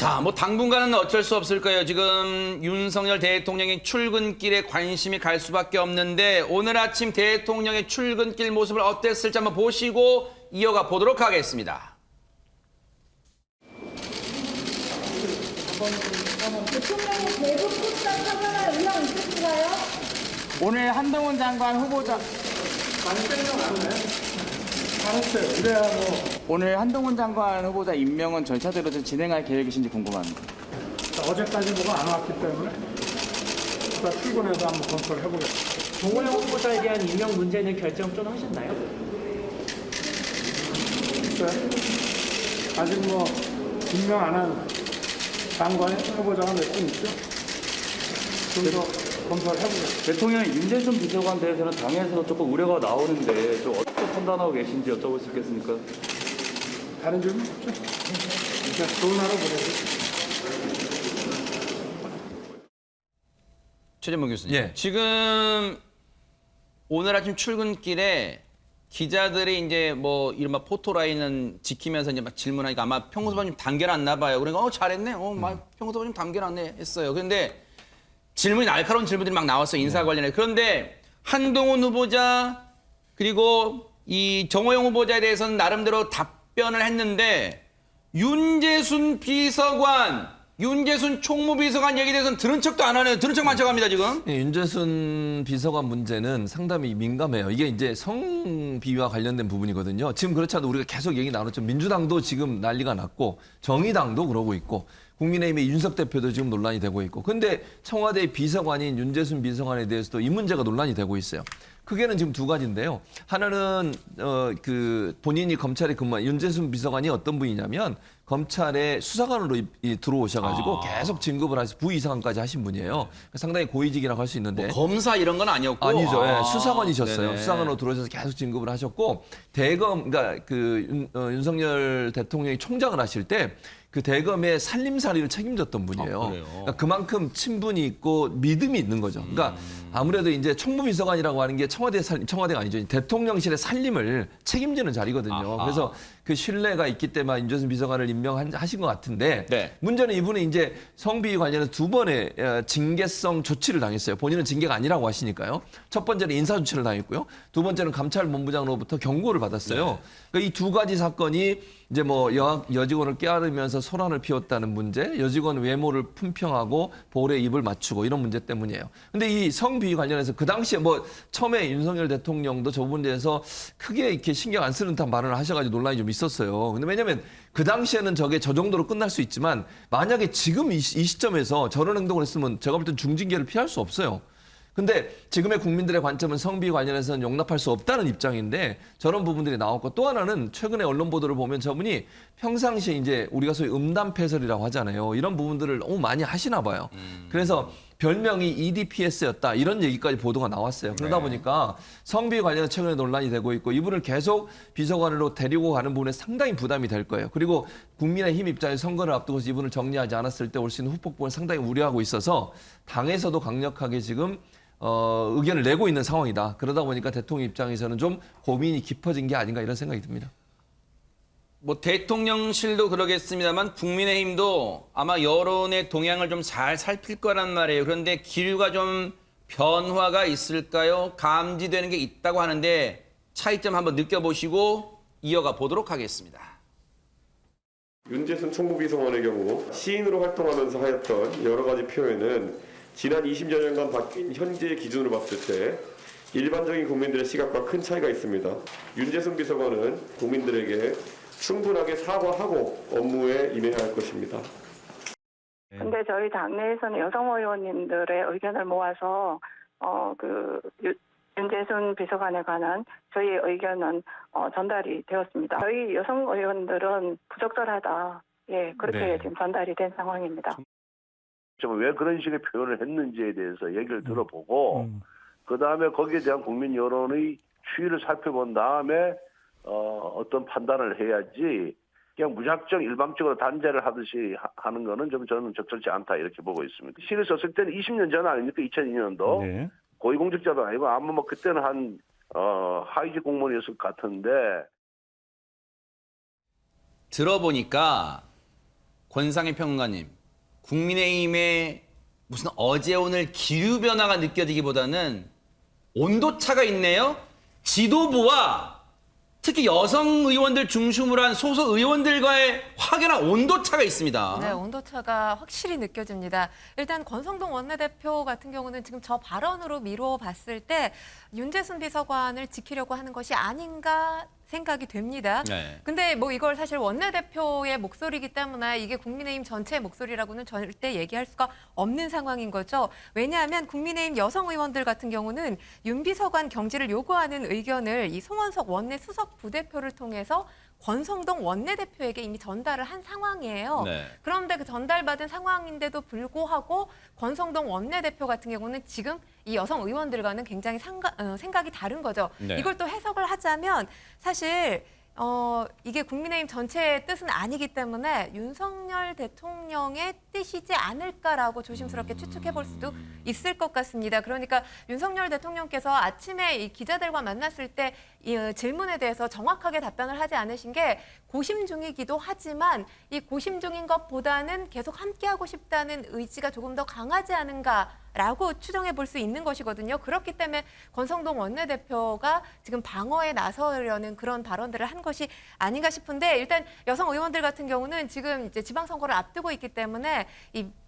자, 뭐 당분간은 어쩔 수 없을 거예요. 지금 윤석열 대통령의 출근길에 관심이 갈 수밖에 없는데 오늘 아침 대통령의 출근길 모습을 어땠을지 한번 보시고 이어가 보도록 하겠습니다. 대통령의 대북 출장 사과할 의향 있으신가요? 오늘 한동훈 장관 후보자 알았어요. 그래야 오늘 한동훈 장관 후보자 임명은 절차대로 좀 진행할 계획이신지 궁금합니다. 어제까지 뭐가 안 왔기 때문에 일단 출근해서 한번 검토를 해보겠습니다. 정호영 후보자에 대한 임명 문제는 결정 좀 하셨나요? 글쎄, 아직 뭐 임명 안 한 장관 후보자가 몇 분 있죠? 좀 더 검토를 해보겠습니다. 대통령의 윤재순 비서관 대해서는 당에서 조금 우려가 나오는데 좀 어떻게 판단하고 계신지 여쭤볼 수 있겠습니까? 다른 질문 없죠? 일단 좋은 하루 보내세요. 최재문 교수님. 예. 지금 오늘 아침 출근길에 기자들이 이제 뭐 이른바 포토라인은 지키면서 이제 막 질문하니까 아마 평소보다 좀 단결났나 봐요. 그러니까 잘했네. 평소보다 좀 단결났네 했어요. 그런데 질문이 날카로운 질문들이 막 나왔어요. 인사 관련해. 그런데 한동훈 후보자 그리고 이 정호영 후보자에 대해서는 나름대로 답변을 했는데 윤재순 비서관, 윤재순 총무비서관 얘기에 대해서는 들은 척도 안 하네요. 들은 척만 척합니다 지금. 윤재순 비서관 문제는 상당히 민감해요. 이게 이제 성비위와 관련된 부분이거든요. 지금 그렇지 않아도 우리가 계속 얘기 나눴죠. 민주당도 지금 난리가 났고 정의당도 그러고 있고 국민의힘의 윤석 대표도 지금 논란이 되고 있고. 근데 청와대 비서관인 윤재순 비서관에 대해서도 이 문제가 논란이 되고 있어요. 크게는 지금 두 가지인데요. 하나는 그 본인이 검찰에 근무한 윤재순 비서관이 어떤 분이냐면 검찰에 수사관으로 들어오셔가지고 계속 진급을 하시 부이사관까지 하신 분이에요. 상당히 고위직이라고 할 수 있는데 검사 이런 건 아니었고 아니죠. 예, 수사관이셨어요. 네네. 수사관으로 들어오셔서 계속 진급을 하셨고 대검 그러니까 그 윤석열 대통령이 총장을 하실 때 그 대검의 살림살이를 책임졌던 분이에요. 그러니까 그만큼 친분이 있고 믿음이 있는 거죠. 그러니까 아무래도 이제 총무비서관이라고 하는 게 청와대가 아니죠. 대통령실의 살림을 책임지는 자리거든요. 아하. 그래서 그 신뢰가 있기 때문에 윤재순 비서관을 임명하신 것 같은데 네. 문제는 이분이 이제 성비위 관련해서 두 번의 징계성 조치를 당했어요. 본인은 징계가 아니라고 하시니까요. 첫 번째는 인사조치를 당했고요. 두 번째는 감찰본부장으로부터 경고를 받았어요. 네. 그러니까 이 두 가지 사건이 이제 뭐 여직원을 깨아르면서 소란을 피웠다는 문제, 여직원 외모를 품평하고 볼에 입을 맞추고 이런 문제 때문이에요. 근데 이 성비위 관련해서 그 당시에 뭐 처음에 윤석열 대통령도 저 부분에 대해서 크게 이렇게 신경 안 쓰는 듯한 발언을 하셔가지고 논란이 좀 있었어요. 근데 왜냐면 그 당시에는 저게 저 정도로 끝날 수 있지만 만약에 지금 이 시점에서 저런 행동을 했으면 제가 볼 땐 중징계를 피할 수 없어요. 근데 지금의 국민들의 관점은 성비 관련해서는 용납할 수 없다는 입장인데 저런 부분들이 나왔고 또 하나는 최근에 언론 보도를 보면 저분이 평상시에 이제 우리가 소위 음담패설이라고 하잖아요. 이런 부분들을 너무 많이 하시나 봐요. 그래서 별명이 EDPS였다 이런 얘기까지 보도가 나왔어요. 그러다 보니까 성비 관련해서 최근에 논란이 되고 있고 이분을 계속 비서관으로 데리고 가는 부분에 상당히 부담이 될 거예요. 그리고 국민의힘 입장에서 선거를 앞두고서 이분을 정리하지 않았을 때 올 수 있는 후폭풍을 상당히 우려하고 있어서 당에서도 강력하게 지금 의견을 내고 있는 상황이다. 그러다 보니까 대통령 입장에서는 좀 고민이 깊어진 게 아닌가 이런 생각이 듭니다. 뭐 대통령실도 그러겠습니다만 국민의힘도 아마 여론의 동향을 좀 잘 살필 거란 말이에요. 그런데 기류가 좀 변화가 있을까요? 감지되는 게 있다고 하는데 차이점 한번 느껴보시고 이어가 보도록 하겠습니다. 윤재순 총무비서관의 경우 시인으로 활동하면서 하였던 여러 가지 표현은 지난 20여 년간 바뀐 현재의 기준으로 봤을 때 일반적인 국민들의 시각과 큰 차이가 있습니다. 윤재순 비서관은 국민들에게 충분하게 사과하고 업무에 임해야 할 것입니다. 근데 저희 당내에서는 여성 의원님들의 의견을 모아서 윤재순 비서관에 관한 저희의 의견은 전달이 되었습니다. 저희 여성 의원들은 부적절하다. 예, 그렇게 지금 전달이 된 상황입니다. 왜 그런 식의 표현을 했는지에 대해서 얘기를 들어보고 그다음에 거기에 대한 국민 여론의 추이를 살펴본 다음에 어떤 판단을 해야지 그냥 무작정 일방적으로 단죄를 하듯이 하는 거는 좀 저는 적절치 않다 이렇게 보고 있습니다. 시를 썼을 때는 20년 전 아닙니까? 2002년도 네. 고위공직자도 아니고 아마 뭐 그때는 한 하위직 공무원이었을 것 같은데 들어보니까 권상희 평론가님, 국민의힘의 무슨 어제 오늘 기류 변화가 느껴지기보다는 온도차가 있네요. 지도부와 특히 여성 의원들 중심으로 한 소속 의원들과의 확연한 온도차가 있습니다. 네, 온도차가 확실히 느껴집니다. 일단 권성동 원내대표 같은 경우는 지금 저 발언으로 미루어 봤을 때 윤재순 비서관을 지키려고 하는 것이 아닌가 생각이 됩니다. 네. 근데 뭐 이걸 사실 원내대표의 목소리이기 때문에 이게 국민의힘 전체의 목소리라고는 절대 얘기할 수가 없는 상황인 거죠. 왜냐하면 국민의힘 여성 의원들 같은 경우는 윤 비서관 경질을 요구하는 의견을 이 송원석 원내 수석 부대표를 통해서 권성동 원내대표에게 이미 전달을 한 상황이에요. 네. 그런데 그 전달받은 상황인데도 불구하고 권성동 원내대표 같은 경우는 지금 이 여성 의원들과는 굉장히 생각이 다른 거죠. 네. 이걸 또 해석을 하자면 사실 이게 국민의힘 전체의 뜻은 아니기 때문에 윤석열 대통령의 뜻이지 않을까라고 조심스럽게 추측해 볼 수도 있을 것 같습니다. 그러니까 윤석열 대통령께서 아침에 이 기자들과 만났을 때 이 질문에 대해서 정확하게 답변을 하지 않으신 게 고심 중이기도 하지만 이 고심 중인 것보다는 계속 함께하고 싶다는 의지가 조금 더 강하지 않은가라고 추정해 볼 수 있는 것이거든요. 그렇기 때문에 권성동 원내대표가 지금 방어에 나서려는 그런 발언들을 한 것이 아닌가 싶은데 일단 여성 의원들 같은 경우는 지금 이제 지방선거를 앞두고 있기 때문에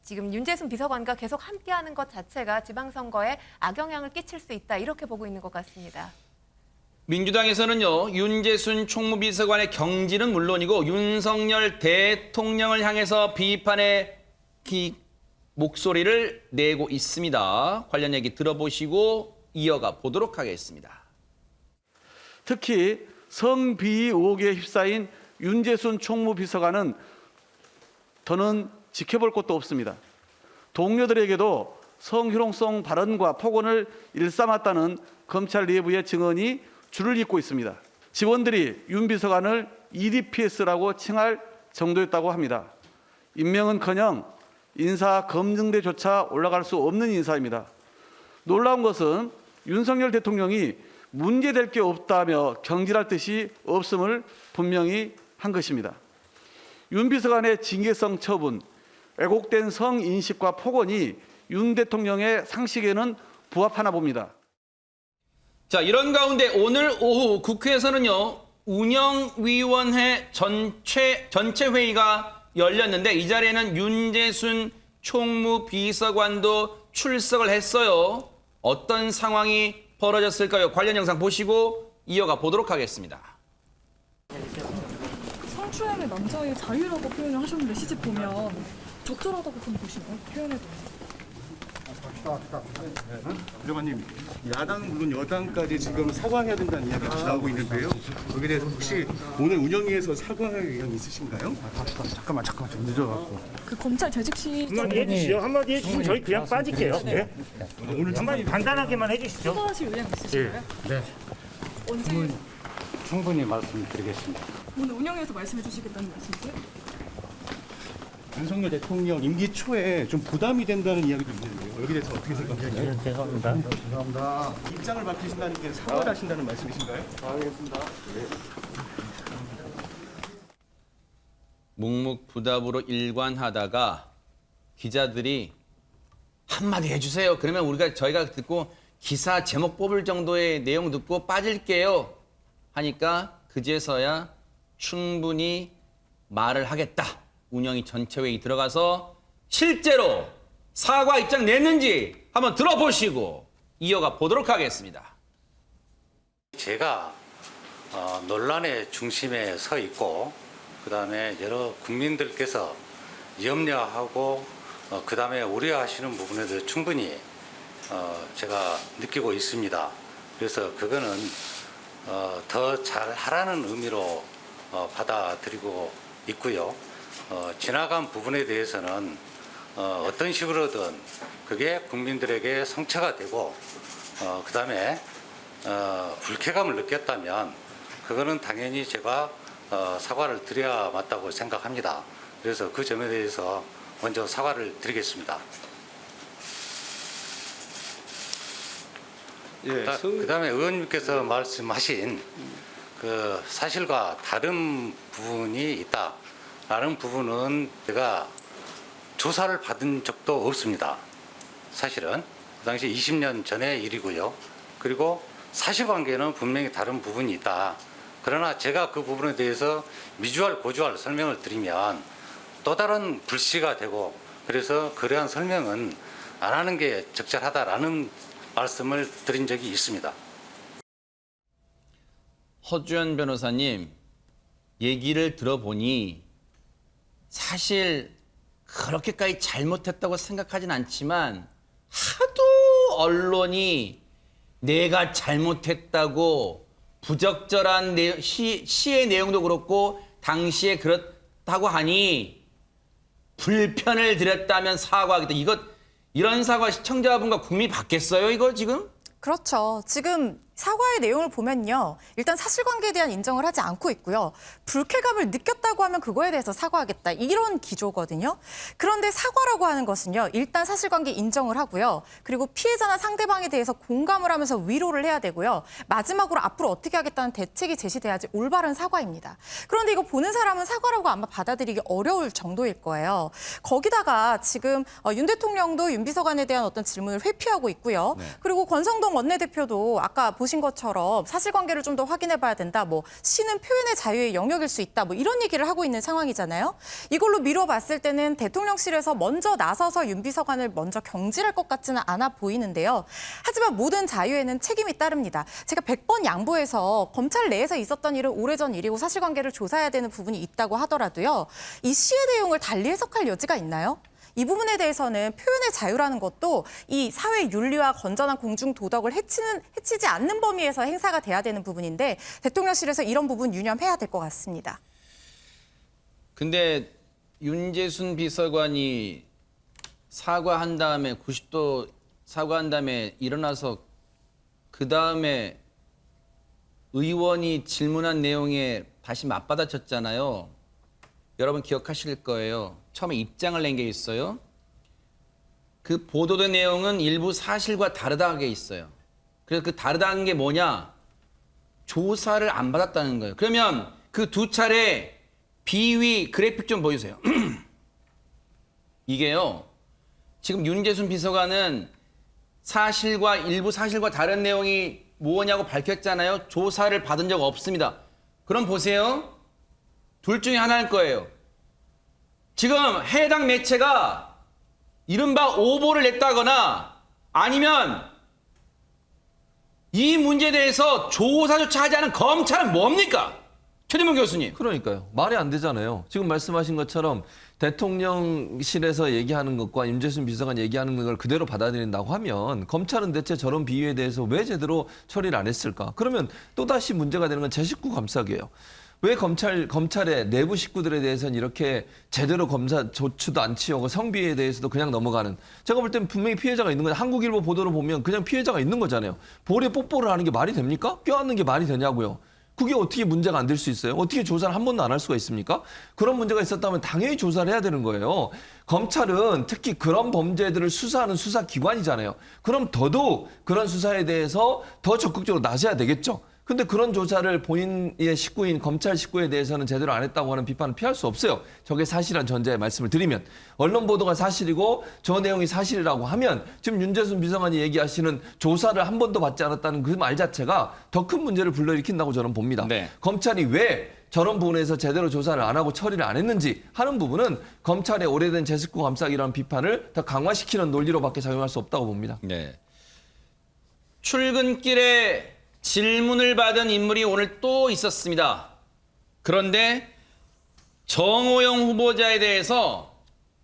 지금 윤재순 비서관과 계속 함께하는 것 자체가 지방선거에 악영향을 끼칠 수 있다 이렇게 보고 있는 것 같습니다. 민주당에서는요, 윤재순 총무비서관의 경질은 물론이고 윤석열 대통령을 향해서 비판의 목소리를 내고 있습니다. 관련 얘기 들어보시고 이어가 보도록 하겠습니다. 특히 성비위 의혹에 휩싸인 윤재순 총무비서관은 더는 지켜볼 곳도 없습니다. 동료들에게도 성희롱성 발언과 폭언을 일삼았다는 검찰 내부의 증언이 줄을 잇고 있습니다. 직원들이 윤 비서관을 EDPS라고 칭할 정도였다고 합니다. 임명은커녕 인사 검증대조차 올라갈 수 없는 인사입니다. 놀라운 것은 윤석열 대통령이 문제될 게 없다며 경질할 뜻이 없음을 분명히 한 것입니다. 윤 비서관의 징계성 처분, 왜곡된 성인식과 폭언이 윤 대통령의 상식에는 부합하나 봅니다. 자, 이런 가운데 오늘 오후 국회에서는요, 운영위원회 전체 회의가 열렸는데 이 자리에는 윤재순 총무비서관도 출석을 했어요. 어떤 상황이 벌어졌을까요? 관련 영상 보시고 이어가 보도록 하겠습니다. 성추행을 남자의 자유라고 표현을 하셨는데 시집 보면 적절하다고 좀 보시나요? 표현해도. 부장관님, 야당은 물론 여당까지 지금 사과해야 된다는 이야기가 나오고 있는데요. 거기에 대해서 혹시 오늘 운영위에서 사과할 의향이 있으신가요? 잠깐만 좀 늦어갖고. 그 검찰 재직 시 한마디 해주시죠. 한마디 해주시면 저희 그냥 빠질게요. 네. 오늘 한마디 간단하게만 해주시죠. 사과하실 의향 있으신가요? 네. 언제 충분히 말씀드리겠습니다. 오늘 운영위에서 말씀해 주시겠다는 말씀이세요? 윤석열 대통령 임기 초에 좀 부담이 된다는 이야기도 있는데요. 여기에 대해서 어떻게 생각하세요? 죄송합니다. 죄송합니다. 입장을 밝히신다는 게 사과를 하신다는 말씀이신가요? 알겠습니다. 묵묵부답으로 일관하다가 기자들이 한마디 해주세요. 그러면 저희가 듣고 기사 제목 뽑을 정도의 내용 듣고 빠질게요. 하니까 그제서야 충분히 말을 하겠다. 운영위 전체 회의 들어가서 실제로 사과 입장 냈는지 한번 들어보시고 이어가 보도록 하겠습니다. 제가 논란의 중심에 서 있고 그다음에 여러 국민들께서 염려하고 그다음에 우려하시는 부분에 대해서 충분히 제가 느끼고 있습니다. 그래서 그거는 더 잘하라는 의미로 받아들이고 있고요. 지나간 부분에 대해서는 어떤 식으로든 그게 국민들에게 상처가 되고 그다음에 불쾌감을 느꼈다면 그거는 당연히 제가 사과를 드려야 맞다고 생각합니다. 그래서 그 점에 대해서 먼저 사과를 드리겠습니다. 그다음에 의원님께서 말씀하신 그 사실과 다른 부분이 있다. 라는 부분은 제가 조사를 받은 적도 없습니다. 사실은 그 당시 20년 전의 일이고요. 그리고 사실관계는 분명히 다른 부분이 있다. 그러나 제가 그 부분에 대해서 미주알 고주알 설명을 드리면 또 다른 불씨가 되고, 그래서 그러한 설명은 안 하는 게 적절하다라는 말씀을 드린 적이 있습니다. 허주연 변호사님 얘기를 들어보니 사실 그렇게까지 잘못했다고 생각하진 않지만 하도 언론이 내가 잘못했다고 부적절한 시의 내용도 그렇고 당시에 그렇다고 하니 불편을 드렸다면 사과하겠다. 이런 사과 시청자분과 국민이 받겠어요, 이거 지금? 그렇죠. 지금 사과의 내용을 보면요. 일단 사실관계에 대한 인정을 하지 않고 있고요. 불쾌감을 느꼈다고 하면 그거에 대해서 사과하겠다. 이런 기조거든요. 그런데 사과라고 하는 것은요. 일단 사실관계 인정을 하고요. 그리고 피해자나 상대방에 대해서 공감을 하면서 위로를 해야 되고요. 마지막으로 앞으로 어떻게 하겠다는 대책이 제시돼야지 올바른 사과입니다. 그런데 이거 보는 사람은 사과라고 아마 받아들이기 어려울 정도일 거예요. 거기다가 지금 윤 대통령도 윤 비서관에 대한 어떤 질문을 회피하고 있고요. 네. 그리고 권성동 원내대표도 아까 보신 것처럼 사실관계를 좀 더 확인해봐야 된다. 뭐 시는 표현의 자유의 영역일 수 있다. 뭐 이런 얘기를 하고 있는 상황이잖아요. 이걸로 미뤄봤을 때는 대통령실에서 먼저 나서서 윤 비서관을 먼저 경질할 것 같지는 않아 보이는데요. 하지만 모든 자유에는 책임이 따릅니다. 제가 100번 양보해서 검찰 내에서 있었던 일은 오래전 일이고 사실관계를 조사해야 되는 부분이 있다고 하더라도요. 이 시의 내용을 달리 해석할 여지가 있나요? 이 부분에 대해서는 표현의 자유라는 것도 이 사회 윤리와 건전한 공중 도덕을 해치지 않는 범위에서 행사가 돼야 되는 부분인데 대통령실에서 이런 부분 유념해야 될 것 같습니다. 근데 윤재순 비서관이 사과한 다음에 90도 사과한 다음에 일어나서 그 다음에 의원이 질문한 내용에 다시 맞받아쳤잖아요. 여러분 기억하실 거예요. 처음에 입장을 낸 게 있어요. 그 보도된 내용은 일부 사실과 다르다게 있어요. 그래서 그 다르다는 게 뭐냐? 조사를 안 받았다는 거예요. 그러면 그 두 차례 비위 그래픽 좀 보여주세요. 이게요. 지금 윤재순 비서관은 일부 사실과 다른 내용이 뭐냐고 밝혔잖아요. 조사를 받은 적 없습니다. 그럼 보세요. 둘 중에 하나일 거예요. 지금 해당 매체가 이른바 오보를 냈다거나 아니면 이 문제에 대해서 조사조차 하지 않은 검찰은 뭡니까? 최대문 교수님. 그러니까요. 말이 안 되잖아요. 지금 말씀하신 것처럼 대통령실에서 얘기하는 것과 윤재순 비서관 얘기하는 걸 그대로 받아들인다고 하면 검찰은 대체 저런 비위에 대해서 왜 제대로 처리를 안 했을까? 그러면 또다시 문제가 되는 건 제 식구 감싸기예요. 왜 검찰의 내부 식구들에 대해서는 이렇게 제대로 검사 조치도 안 취하고 성비에 대해서도 그냥 넘어가는, 제가 볼 땐 분명히 피해자가 있는 거예요. 한국일보 보도를 보면 그냥 피해자가 있는 거잖아요. 볼에 뽀뽀를 하는 게 말이 됩니까? 껴안는 게 말이 되냐고요. 그게 어떻게 문제가 안 될 수 있어요? 어떻게 조사를 한 번도 안 할 수가 있습니까? 그런 문제가 있었다면 당연히 조사를 해야 되는 거예요. 검찰은 특히 그런 범죄들을 수사하는 수사기관이잖아요. 그럼 더더욱 그런 수사에 대해서 더 적극적으로 나서야 되겠죠. 근데 그런 조사를 본인의 식구인 검찰 식구에 대해서는 제대로 안 했다고 하는 비판은 피할 수 없어요. 저게 사실한 전제의 말씀을 드리면. 언론 보도가 사실이고 저 내용이 사실이라고 하면 지금 윤재순 비서관이 얘기하시는 조사를 한 번도 받지 않았다는 그 말 자체가 더 큰 문제를 불러일으킨다고 저는 봅니다. 네. 검찰이 왜 저런 부분에서 제대로 조사를 안 하고 처리를 안 했는지 하는 부분은 검찰의 오래된 제 식구 감싸기라는 비판을 더 강화시키는 논리로밖에 작용할 수 없다고 봅니다. 네. 출근길에 질문을 받은 인물이 오늘 또 있었습니다. 그런데 정호영 후보자에 대해서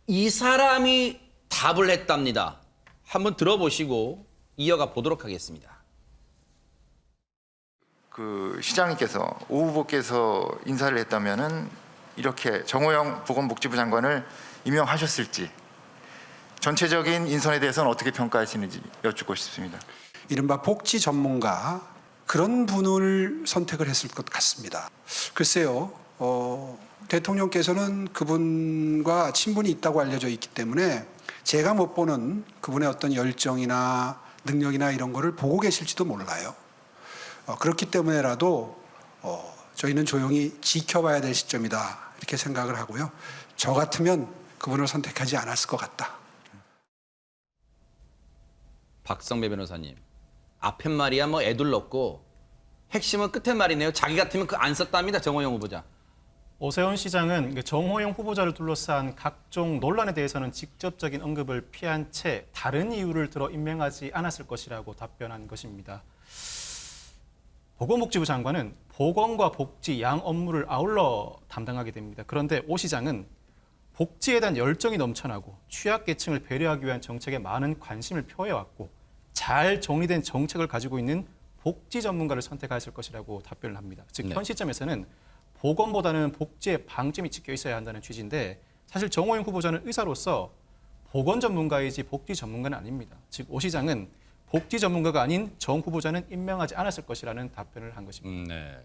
이 사람이 답을 했답니다. 한번 들어보시고 이어가 보도록 하겠습니다. 그 시장님께서 오 후보께서 인사를 했다면은 이렇게 정호영 보건복지부 장관을 임명하셨을지 전체적인 인선에 대해서는 어떻게 평가하시는지 여쭙고 싶습니다. 이른바 복지 전문가 그런 분을 선택을 했을 것 같습니다. 글쎄요, 대통령께서는 그분과 친분이 있다고 알려져 있기 때문에 제가 못 보는 그분의 어떤 열정이나 능력이나 이런 거를 보고 계실지도 몰라요. 그렇기 때문에라도 저희는 조용히 지켜봐야 될 시점이다. 이렇게 생각을 하고요. 저 같으면 그분을 선택하지 않았을 것 같다. 박성배 변호사님. 앞에 말이야 뭐 애둘렀고 핵심은 끝에 말이네요. 자기 같으면 그 안 썼답니다. 정호영 후보자. 오세훈 시장은 정호영 후보자를 둘러싼 각종 논란에 대해서는 직접적인 언급을 피한 채 다른 이유를 들어 임명하지 않았을 것이라고 답변한 것입니다. 보건복지부 장관은 보건과 복지 양 업무를 아울러 담당하게 됩니다. 그런데 오 시장은 복지에 대한 열정이 넘쳐나고 취약계층을 배려하기 위한 정책에 많은 관심을 표해왔고 잘 정리된 정책을 가지고 있는 복지 전문가를 선택하였을 것이라고 답변을 합니다. 즉 현 시점에서는 보건보다는 복지에 방점이 찍혀 있어야 한다는 취지인데 사실 정호영 후보자는 의사로서 보건 전문가이지 복지 전문가는 아닙니다. 즉 오 시장은 복지 전문가가 아닌 정 후보자는 임명하지 않았을 것이라는 답변을 한 것입니다. 네.